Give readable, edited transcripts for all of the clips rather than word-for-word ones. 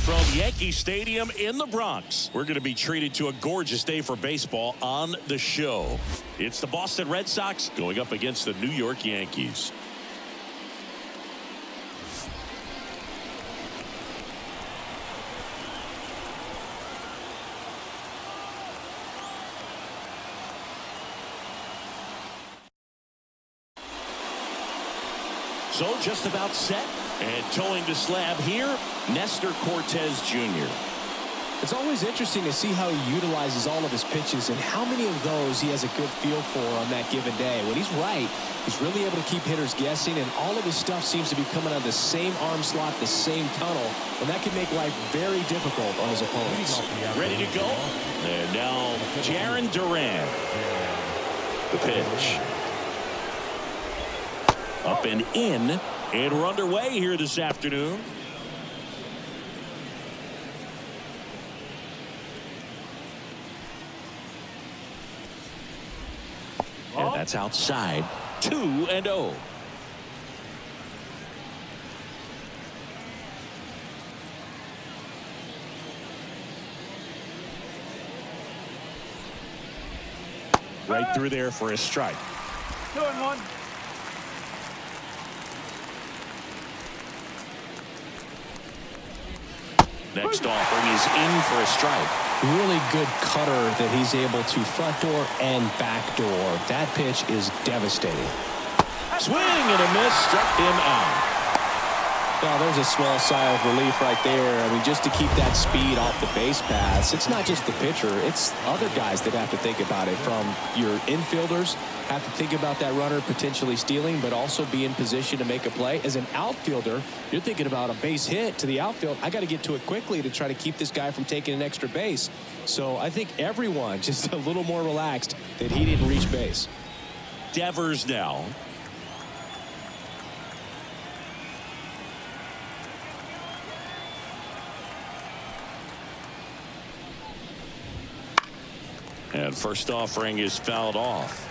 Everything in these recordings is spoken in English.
from Yankee Stadium in the Bronx. We're going to be treated to a gorgeous day for baseball on the show. It's the Boston Red Sox going up against the New York Yankees. So just about set, and towing the slab here, Nestor Cortez Jr. It's always interesting to see how he utilizes all of his pitches and how many of those he has a good feel for on that given day. When he's right, he's really able to keep hitters guessing, and all of his stuff seems to be coming out of the same arm slot, the same tunnel, and that can make life very difficult on his opponents. Ready to go? And now Jarren Duran. The pitch. Up and in, and we're underway here this afternoon. And that's outside. 2-0. Right through there for a strike. 2-1. Next offering is in for a strike. Really good cutter that he's able to front door and back door. That pitch is devastating. Swing and a miss, struck him out. Well, there's a small sigh of relief right there. I mean, just to keep that speed off the base paths. It's not just the pitcher. It's other guys that have to think about it. From your infielders have to think about that runner potentially stealing, but also be in position to make a play. As an outfielder, you're thinking about a base hit to the outfield. I got to get to it quickly to try to keep this guy from taking an extra base. So I think everyone just a little more relaxed that he didn't reach base. Devers now. And first offering is fouled off.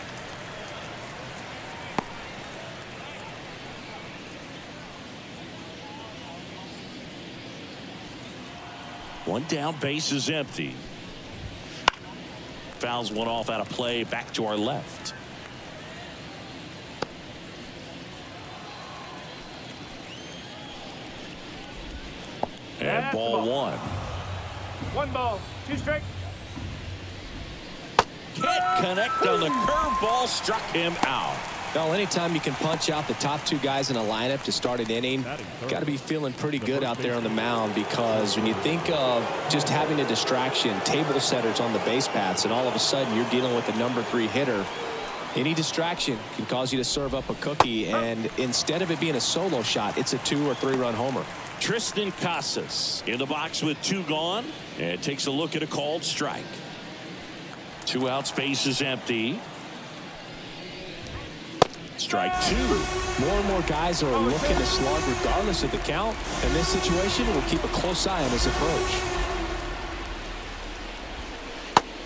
One down, base is empty. Fouls one off out of play, back to our left. And ball one. 1 ball, 2 strikes. Can't connect on the curveball, struck him out. Well, anytime you can punch out the top 2 guys in a lineup to start an inning, got to be feeling pretty good out there on the mound, because when you think of just having a distraction, table setters on the base paths, and all of a sudden you're dealing with the number 3 hitter, any distraction can cause you to serve up a cookie, and instead of it being a solo shot, it's a 2 or 3 run homer. Tristan Casas in the box with 2 gone, and takes a look at a called strike. 2 outs, base is empty. Strike 2. More and more guys are looking to slug regardless of the count. In this situation, we'll keep a close eye on his approach.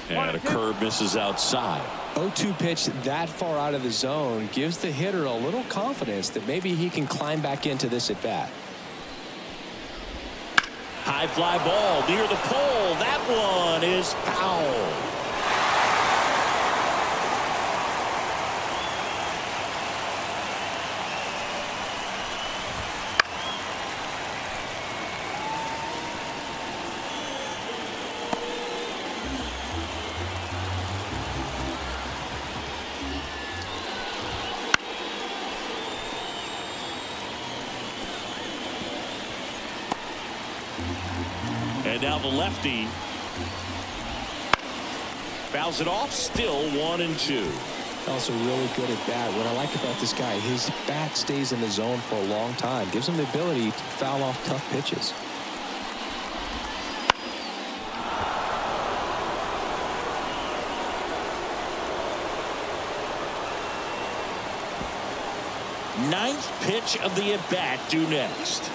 And a curve misses outside. 0-2 pitch that far out of the zone gives the hitter a little confidence that maybe he can climb back into this at bat. High fly ball near the pole. That one is foul. And now the lefty fouls it off. Still 1-2. Also really good at bat. What I like about this guy, his bat stays in the zone for a long time. Gives him the ability to foul off tough pitches. Ninth pitch of the at-bat due next.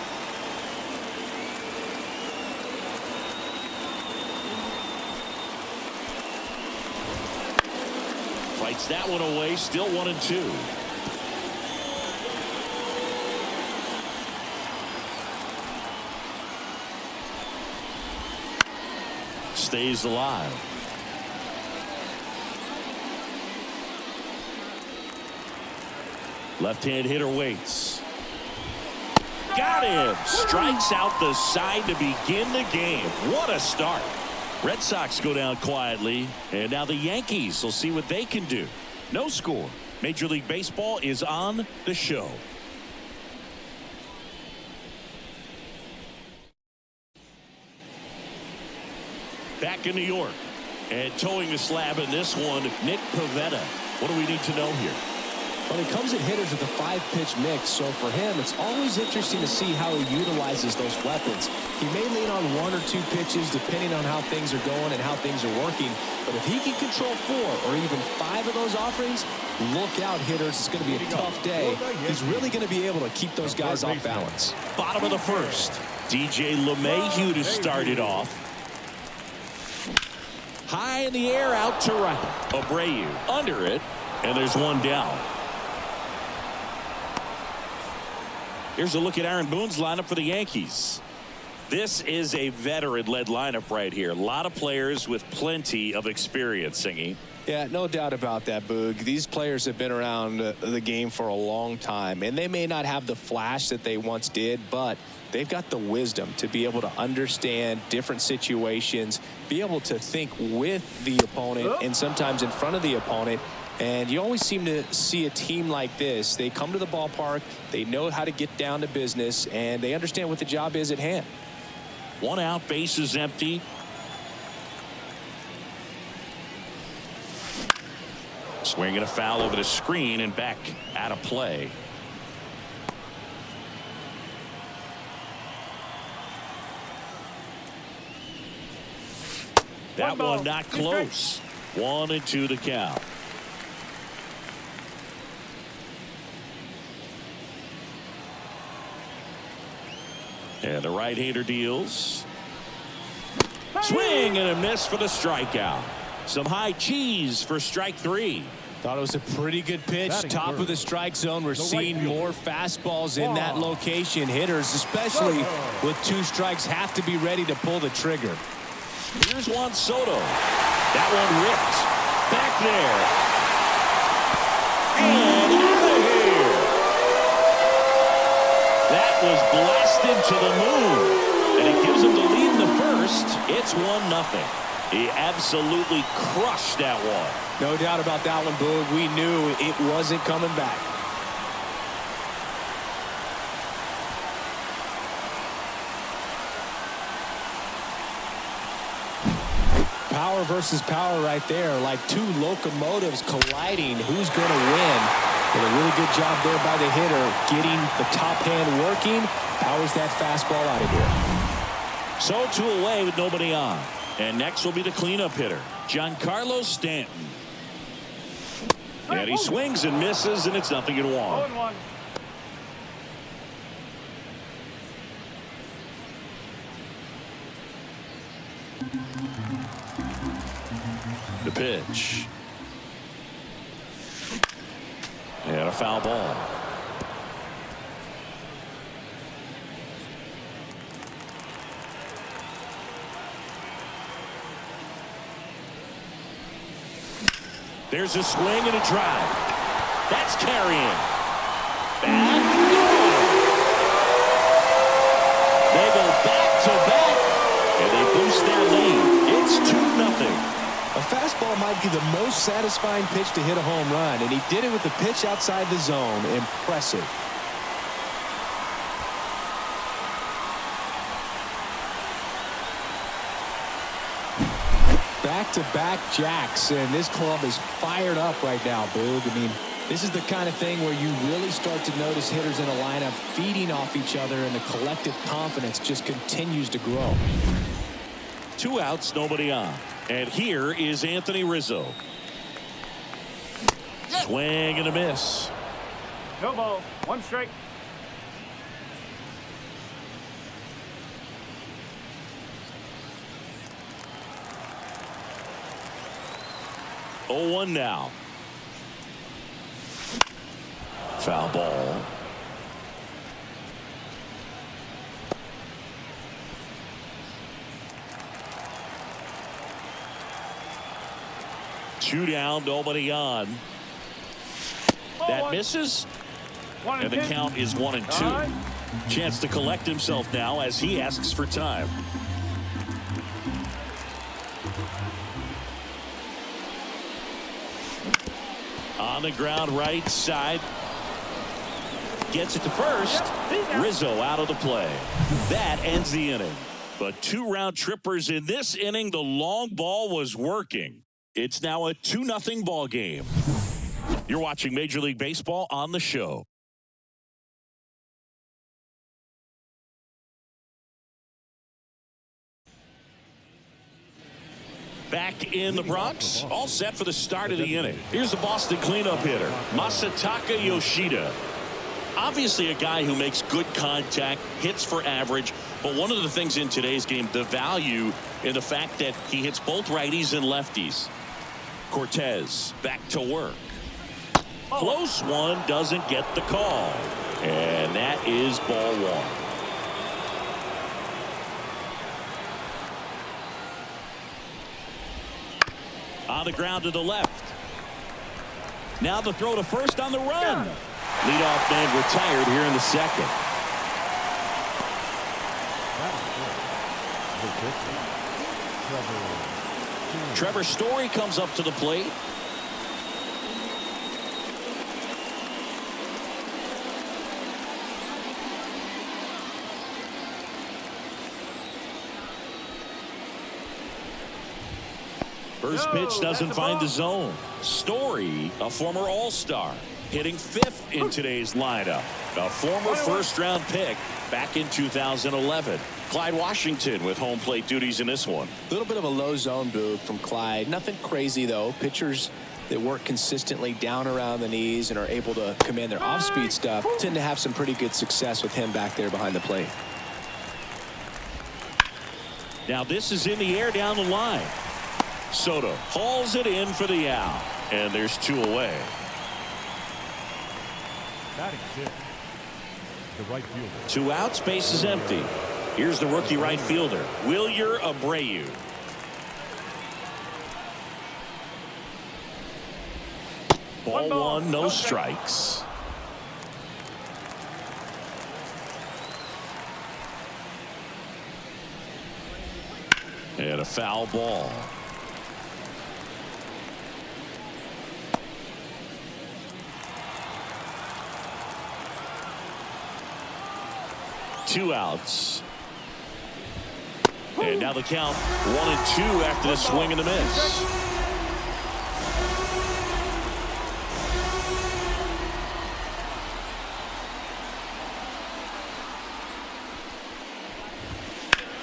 Fights that one away. Still 1-2. stays alive. Left-hand hitter waits. Got him. Strikes out the side to begin the game. What a start. Red Sox go down quietly, and now the Yankees will see what they can do. No score. Major League Baseball is on the show. Back in New York, and towing the slab in this one, Nick Pivetta. What do we need to know here? Well, he comes at hitters with a 5-pitch mix, so for him, it's always interesting to see how he utilizes those weapons. He may lean on 1 or 2 pitches depending on how things are going and how things are working, but if he can control 4 or even 5 of those offerings, look out, hitters. It's going to be a tough day. He's really going to be able to keep those guys off balance. Bottom of the first. DJ LeMahieu to start it off. High in the air, out to right. Abreu under it, and there's one down. Here's a look at Aaron Boone's lineup for the Yankees. This is a veteran-led lineup right here. A lot of players with plenty of experience, Singy. Yeah, no doubt about that, Boog. These players have been around the game for a long time, and they may not have the flash that they once did, but they've got the wisdom to be able to understand different situations, be able to think with the opponent and sometimes in front of the opponent. And you always seem to see a team like this. They come to the ballpark, they know how to get down to business, and they understand what the job is at hand. One out, base is empty. Swinging a foul over the screen and back out of play. That one not close. 1-2 the count. And the right-hander deals. Swing and a miss for the strikeout. Some high cheese for strike 3. Thought it was a pretty good pitch. Top of the strike zone. We're seeing more fastballs in that location. Hitters, especially with 2 strikes, have to be ready to pull the trigger. Here's Juan Soto. That one ripped. Back there. And out of here. That was blasted to the moon. And it gives him the lead in the first. It's 1-0. He absolutely crushed that one. No doubt about that one, Boog. We knew it wasn't coming back. Power versus power right there, like 2 locomotives colliding. Who's going to win? But a really good job there by the hitter, getting the top hand working. Powers that fastball out of here. So 2 away with nobody on. And next will be the cleanup hitter, Giancarlo Stanton. And he swings and misses, and it's 0-1. 0-1. The pitch. And a foul ball. There's a swing and a drive. That's carrying. Back. They go back to back, and they boost their lead. It's 2-0. A fastball might be the most satisfying pitch to hit a home run, and he did it with the pitch outside the zone. Impressive. Back-to-back jacks, and this club is fired up right now, Boog. I mean, this is the kind of thing where you really start to notice hitters in a lineup feeding off each other, and the collective confidence just continues to grow. 2 outs, nobody on. And here is Anthony Rizzo. Swing and a miss. No ball. 1 strike. Oh, 1 now. Foul ball. 2 down, nobody on. That misses. And the count is 1-2. Chance to collect himself now as he asks for time. On the ground, right side. Gets it to first. Rizzo out of the play. That ends the inning. But 2 round trippers in this inning. The long ball was working. It's now a 2-0 ball game. You're watching Major League Baseball on the show. Back in the Bronx, all set for the start of the inning. Here's the Boston cleanup hitter, Masataka Yoshida. Obviously a guy who makes good contact, hits for average, but one of the things in today's game, the value in the fact that he hits both righties and lefties. Cortez back to work. Close one, doesn't get the call. And that is ball 1. On the ground to the left. Now the throw to first on the run. Leadoff man retired here in the second. Trevor Story comes up to the plate. First pitch doesn't find the zone. Story, a former All-Star, hitting 5th in today's lineup. A former first-round pick back in 2011. Clyde Washington with home plate duties in this one. A little bit of a low zone boot from Clyde. Nothing crazy, though. Pitchers that work consistently down around the knees and are able to command their off-speed stuff tend to have some pretty good success with him back there behind the plate. Now this is in the air down the line. Soto hauls it in for the out, and there's 2 away. Batting 6. The right fielder. 2 outs, base is empty. Here's the rookie right fielder, Wilyer Abreu. Ball 1, no strikes. And a foul ball. Two outs. And now the count 1-2 after the swing and the miss.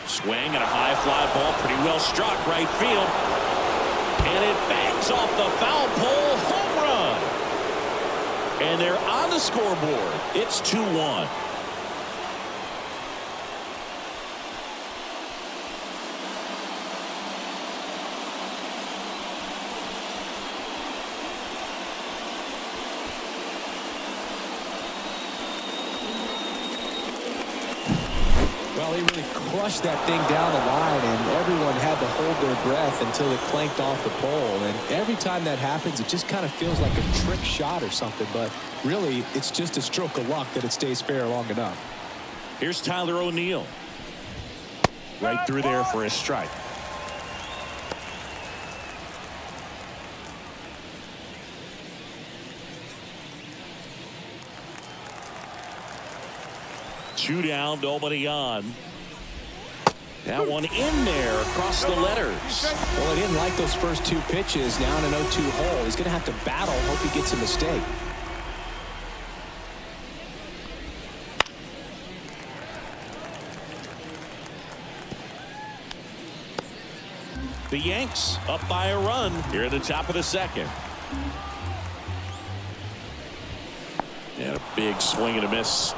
Swing and a high fly ball, pretty well struck right field. And it bangs off the foul pole, home run. And they're on the scoreboard. It's 2-1. Well, he really crushed that thing down the line, and everyone had to hold their breath until it clanked off the pole. And every time that happens, it just kind of feels like a trick shot or something. But really, it's just a stroke of luck that it stays fair long enough. Here's Tyler O'Neill. Right through there for a strike. Two down, nobody on. That one in there across the letters. Well, he didn't like those first 2 pitches. Now in an 0-2 hole, he's going to have to battle. Hope he gets a mistake. The Yanks up by a run here at the top of the second. And a big swing and a miss.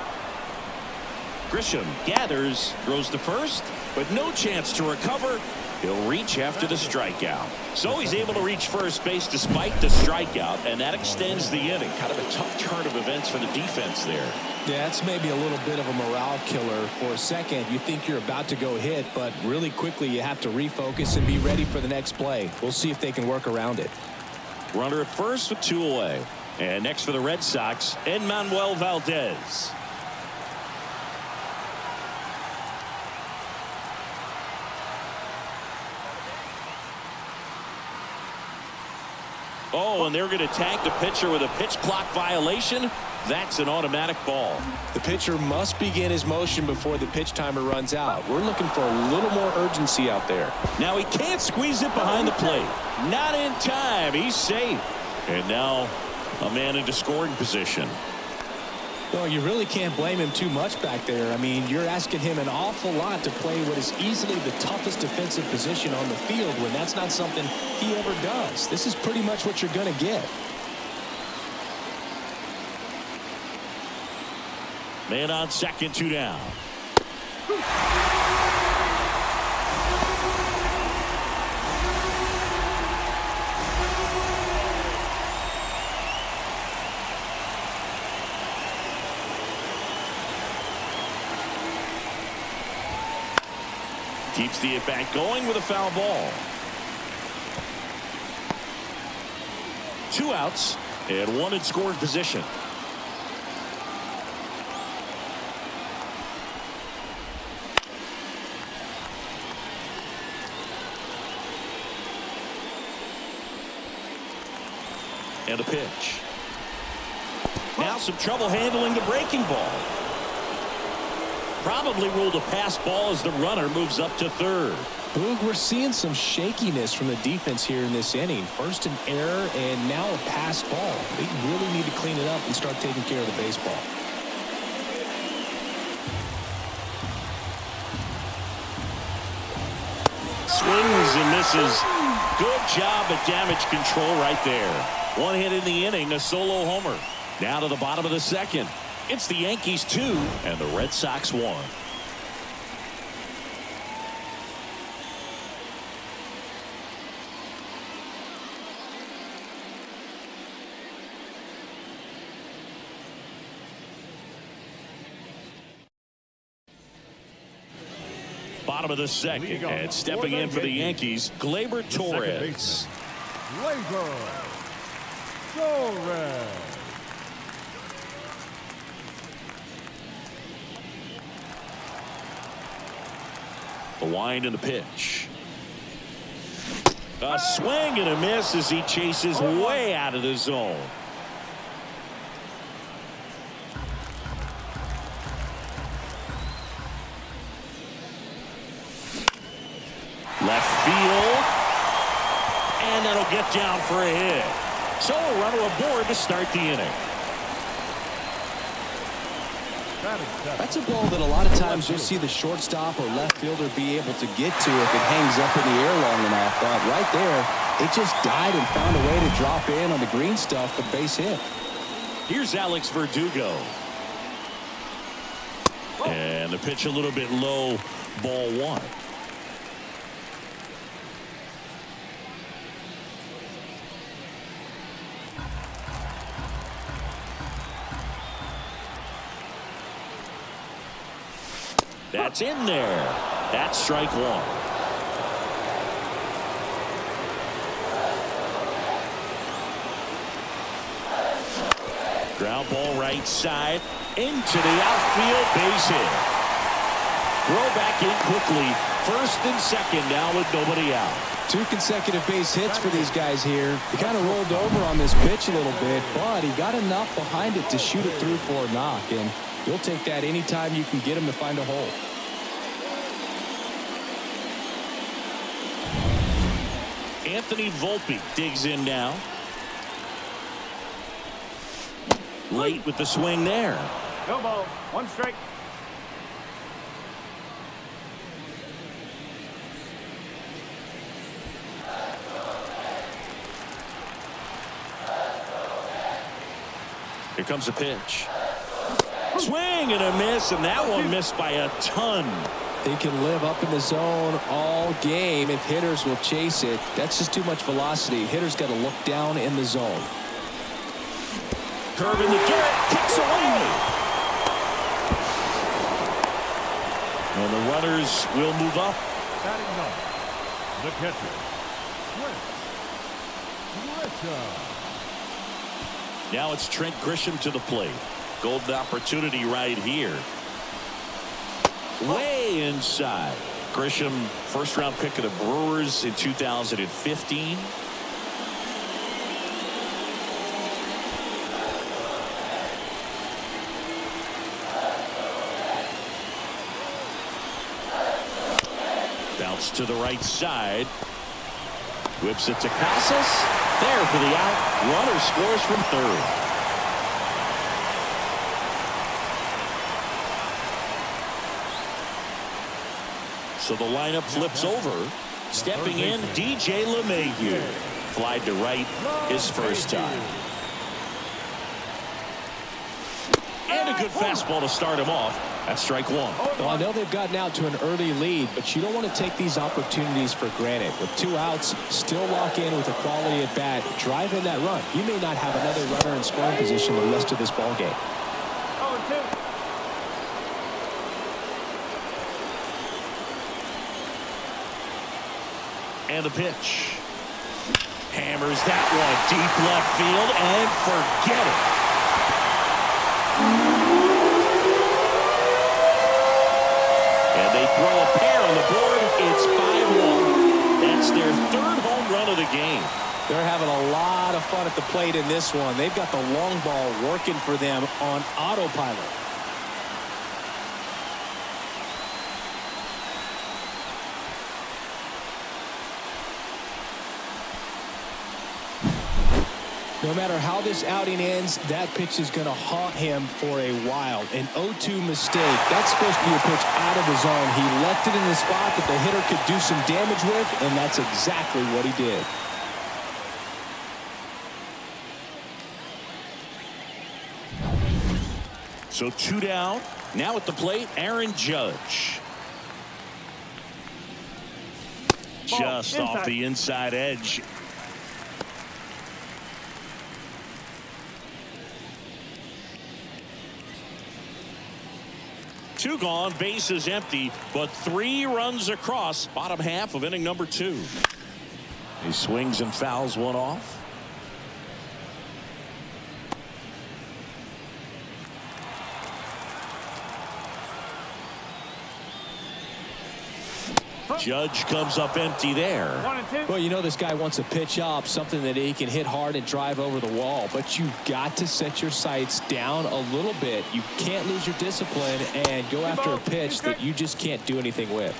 Grisham gathers, throws to first, but no chance to recover. He'll reach after the strikeout. So he's able to reach first base despite the strikeout, and that extends the inning. Kind of a tough turn of events for the defense there. Yeah, that's maybe a little bit of a morale killer. For a second, you think you're about to go hit, but really quickly you have to refocus and be ready for the next play. We'll see if they can work around it. Runner at first with 2 away. And next for the Red Sox, Manuel Valdez. Oh, and they're going to tag the pitcher with a pitch clock violation. That's an automatic ball. The pitcher must begin his motion before the pitch timer runs out. We're looking for a little more urgency out there. Now he can't squeeze it behind the plate. Not in time. He's safe. And now a man into scoring position. Well, you really can't blame him too much back there. I mean, you're asking him an awful lot to play what is easily the toughest defensive position on the field when that's not something he ever does. This is pretty much what you're going to get. Man on second, 2 down. Keeps the at-bat going with a foul ball. 2 outs and 1 in scoring position. And a pitch. Now some trouble handling the breaking ball. Probably ruled a pass ball as the runner moves up to third. Boog, we're seeing some shakiness from the defense here in this inning. First an error and now a pass ball. They really need to clean it up and start taking care of the baseball. Swings and misses. Good job at damage control right there. 1 hit in the inning, a solo homer. Now to the bottom of the second. It's the Yankees 2 and the Red Sox 1. Bottom of the second, and stepping in for the Yankees, Gleyber Torres. Gleyber Torres. The wind and the pitch. A swing and a miss as he chases way out of the zone. Left field. And that'll get down for a hit. So a runner aboard to start the inning. That's a ball that a lot of times you'll see the shortstop or left fielder be able to get to if it hangs up in the air long enough. But right there, it just died and found a way to drop in on the green stuff for base hit. Here's Alex Verdugo. And the pitch a little bit low, ball 1. That's in there. That's strike 1. Ground ball right side into the outfield, base hit. Throw back in quickly. First and second now with nobody out. 2 consecutive base hits for these guys here. He kind of rolled over on this pitch a little bit, but he got enough behind it to shoot it through for a knock. And you'll take that anytime you can get him to find a hole. Anthony Volpe digs in now. Late with the swing there. No ball. 1 strike. Here comes a pitch. Swing and a miss, and that one missed by a ton. They can live up in the zone all game if hitters will chase it. That's just too much velocity. Hitters got to look down in the zone. Curve in the dirt, kicks away. And the runners will move up. Batting 9, the catcher, Trent Now it's Trent Grisham to the plate. Golden opportunity right here. Way inside. Grisham, first-round pick of the Brewers in 2015. Bounce to the right side. Whips it to Casas. There for the out. Runner scores from third. So the lineup flips over. Stepping in, DJ LeMahieu. Flied to right his first time. And a good fastball to start him off. That's strike one. Well, I know they've gotten out to an early lead, but you don't want to take these opportunities for granted. With 2 outs, still lock in with a quality at bat, drive in that run. You may not have another runner in scoring position the rest of this ball game. 0-2. And the pitch. Hammers that one deep left field and forget it. And they throw a pair on the board. It's 5-1. That's their third home run of the game. They're having a lot of fun at the plate in this one. They've got the long ball working for them on autopilot. No matter how this outing ends, that pitch is going to haunt him for a while. An 0-2 mistake. That's supposed to be a pitch out of the zone. He left it in the spot that the hitter could do some damage with, and that's exactly what he did. So 2 down. Now at the plate, Aaron Judge. Just off the inside edge. Two gone, bases empty, but 3 runs across. Bottom half of inning number 2. He swings and fouls one off. Judge comes up empty there. 1-2. Well, you know this guy wants a pitch up, something that he can hit hard and drive over the wall. But you've got to set your sights down a little bit. You can't lose your discipline and go after a pitch that you just can't do anything with.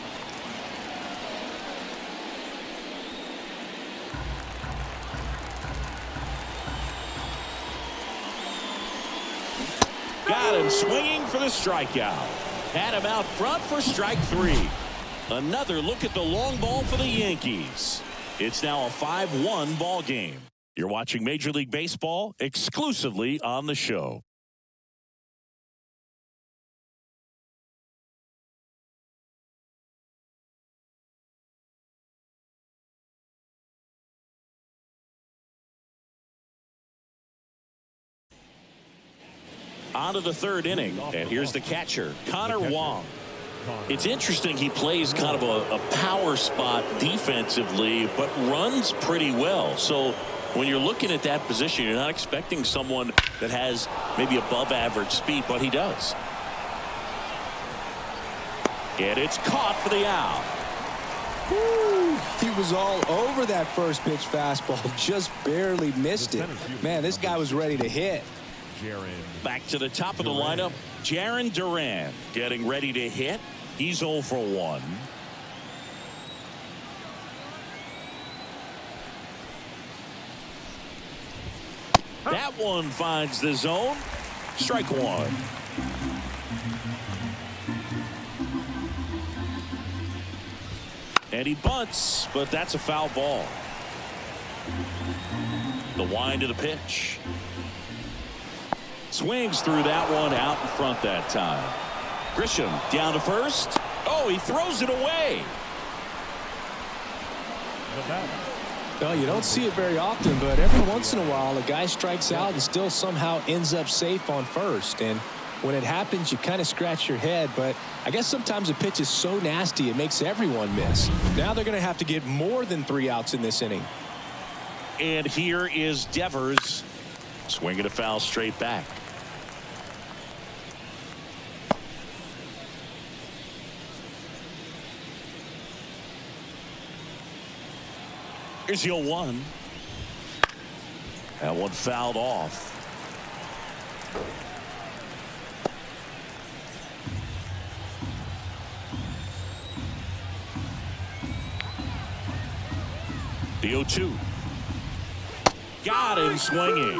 Got him swinging for the strikeout. Had him out front for strike 3. Another look at the long ball for the Yankees. It's now a 5-1 ball game. You're watching Major League Baseball exclusively on the show. On to the 3rd inning, and here's the catcher, Connor Wong. It's interesting, he plays kind of a power spot defensively, but runs pretty well. So when you're looking at that position, you're not expecting someone that has maybe above average speed, but he does. And it's caught for the out. Woo, he was all over that first pitch fastball, just barely missed it. Man, this guy was ready to hit. Back to the top of the lineup, Jarren Duran getting ready to hit. He's 0 for 1. That one finds the zone. Strike 1. And he bunts, but that's a foul ball. The wind of the pitch. Swings through that one, out in front that time. Grisham down to first. Oh, he throws it away. Well, you don't see it very often, but every once in a while a guy strikes out and still somehow ends up safe on first. And when it happens, you kind of scratch your head, but I guess sometimes a pitch is so nasty it makes everyone miss. Now they're going to have to get more than 3 outs in this inning. and here is Devers swinging a foul straight back. Here's the 0-1. That one fouled off. The 0-2. Got him swinging.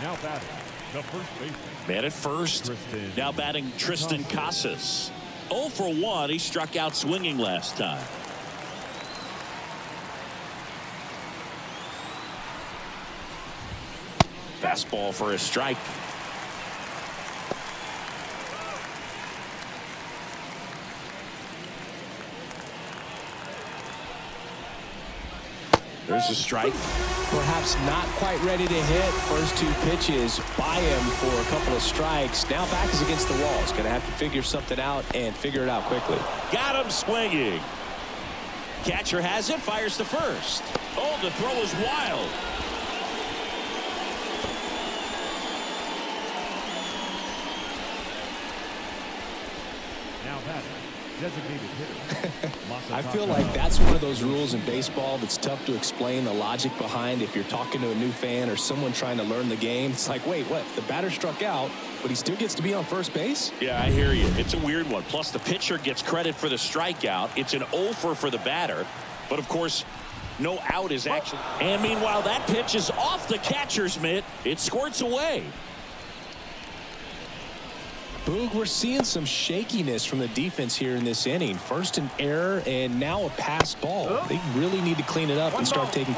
Now batting, the first baseman. Man at first. Now batting Tristan Casas. 0 for 1. He struck out swinging last time. Fastball for a strike. There's a strike. Perhaps not quite ready to hit. First 2 pitches by him for a couple of strikes. Now back is against the wall. He's going to have to figure something out and figure it out quickly. Got him swinging. Catcher has it, fires to first. Oh, the throw is wild. Now batting, designated hitter. I feel like that's one of those rules in baseball that's tough to explain the logic behind if you're talking to a new fan or someone trying to learn the game. It's like, wait, what? The batter struck out, but he still gets to be on first base? Yeah, I hear you. It's a weird one. Plus, the pitcher gets credit for the strikeout. It's an 0 for the batter. But, of course, no out is actually. And meanwhile, that pitch is off the catcher's mitt. It squirts away. Boog, we're seeing some shakiness from the defense here in this inning. First an error and now a pass ball. They really need to clean it up and start taking